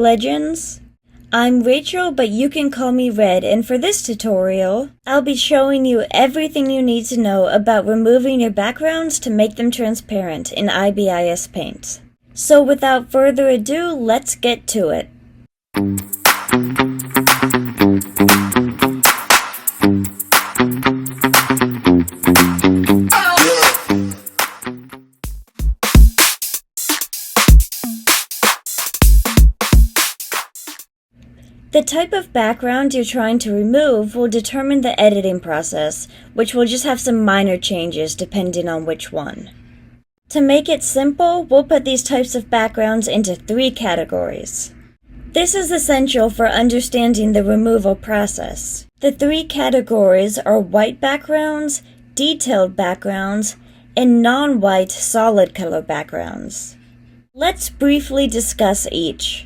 Legends. I'm Rachel, but you can call me Red, and for this tutorial, I'll be showing you everything you need to know about removing your backgrounds to make them transparent in IBIS Paint. So without further ado, let's get to it. The type of background you're trying to remove will determine the editing process, which will just have some minor changes depending on which one. To make it simple, we'll put these types of backgrounds into 3 categories. This is essential for understanding the removal process. The 3 categories are white backgrounds, detailed backgrounds, and non-white solid color backgrounds. Let's briefly discuss each.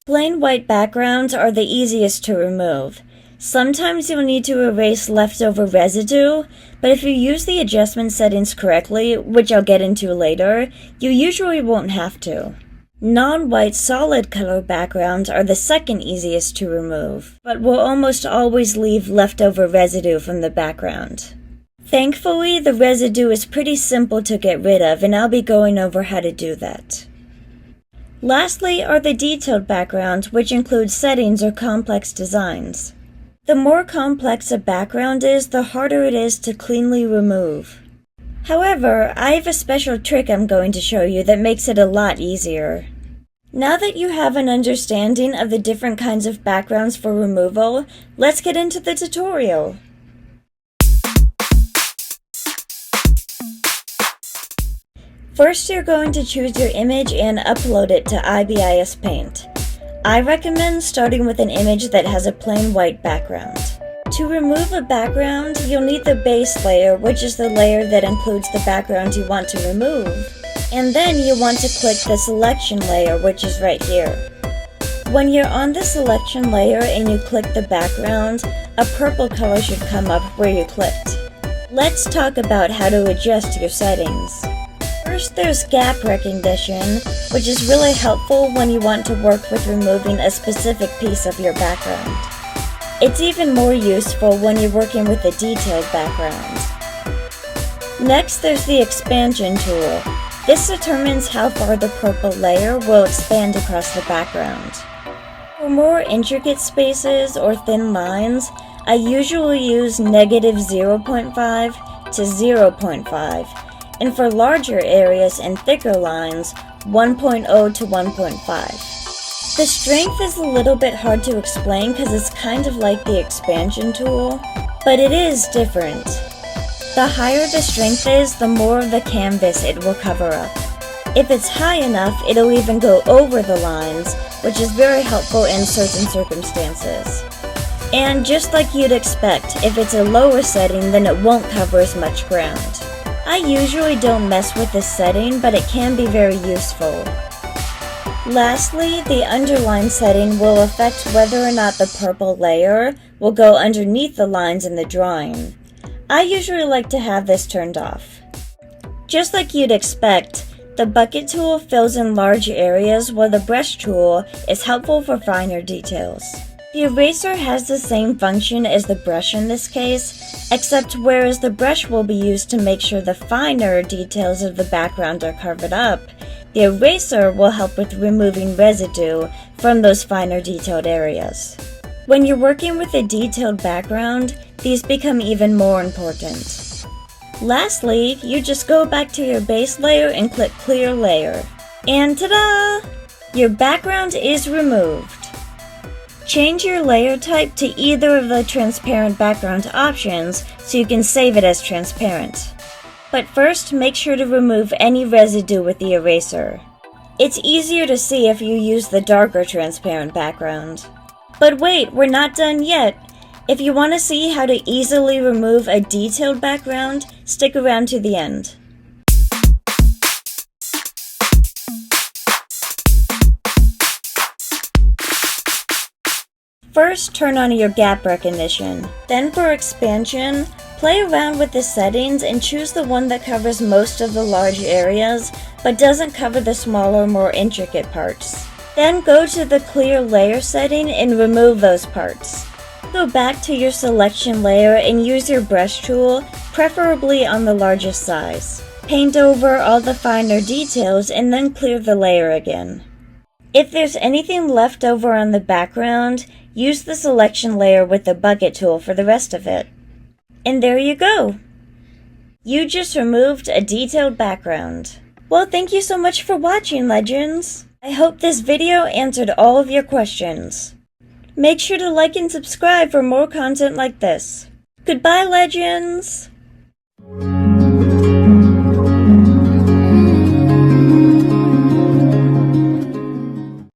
Plain white backgrounds are the easiest to remove. Sometimes you'll need to erase leftover residue, but if you use the adjustment settings correctly, which I'll get into later, you usually won't have to. Non-white solid color backgrounds are the second easiest to remove, but will almost always leave leftover residue from the background. Thankfully, the residue is pretty simple to get rid of, and I'll be going over how to do that. Lastly are the detailed backgrounds, which include settings or complex designs. The more complex a background is, the harder it is to cleanly remove. However, I have a special trick I'm going to show you that makes it a lot easier. Now that you have an understanding of the different kinds of backgrounds for removal, let's get into the tutorial. First, you're going to choose your image and upload it to IBIS Paint. I recommend starting with an image that has a plain white background. To remove a background, you'll need the base layer, which is the layer that includes the background you want to remove. And then you want to click the selection layer, which is right here. When you're on the selection layer and you click the background, a purple color should come up where you clicked. Let's talk about how to adjust your settings. First, there's gap recognition, which is really helpful when you want to work with removing a specific piece of your background. It's even more useful when you're working with a detailed background. Next, there's the expansion tool. This determines how far the purple layer will expand across the background. For more intricate spaces or thin lines, I usually use -0.5 to 0.5. And for larger areas and thicker lines, 1.0 to 1.5. The strength is a little bit hard to explain because it's kind of like the expansion tool, but it is different. The higher the strength is, the more of the canvas it will cover up. If it's high enough, it'll even go over the lines, which is very helpful in certain circumstances. And just like you'd expect, if it's a lower setting, then it won't cover as much ground. I usually don't mess with this setting, but it can be very useful. Lastly, the underline setting will affect whether or not the purple layer will go underneath the lines in the drawing. I usually like to have this turned off. Just like you'd expect, the bucket tool fills in large areas while the brush tool is helpful for finer details. The eraser has the same function as the brush in this case, except whereas the brush will be used to make sure the finer details of the background are covered up, the eraser will help with removing residue from those finer detailed areas. When you're working with a detailed background, these become even more important. Lastly, you just go back to your base layer and click Clear Layer. And ta-da! Your background is removed. Change your layer type to either of the transparent background options so you can save it as transparent. But first, make sure to remove any residue with the eraser. It's easier to see if you use the darker transparent background. But wait, we're not done yet! If you want to see how to easily remove a detailed background, stick around to the end. First, turn on your gap recognition. Then for expansion, Play around with the settings and choose the one that covers most of the large areas, but doesn't cover the smaller, more intricate parts. Then go to the clear layer setting and remove those parts. Go back to your selection layer and use your brush tool, preferably on the largest size. Paint over all the finer details and then clear the layer again. If there's anything left over on the background, use the selection layer with the bucket tool for the rest of it. And there you go! You just removed a detailed background. Well, thank you so much for watching, Legends! I hope this video answered all of your questions. Make sure to like and subscribe for more content like this. Goodbye, Legends!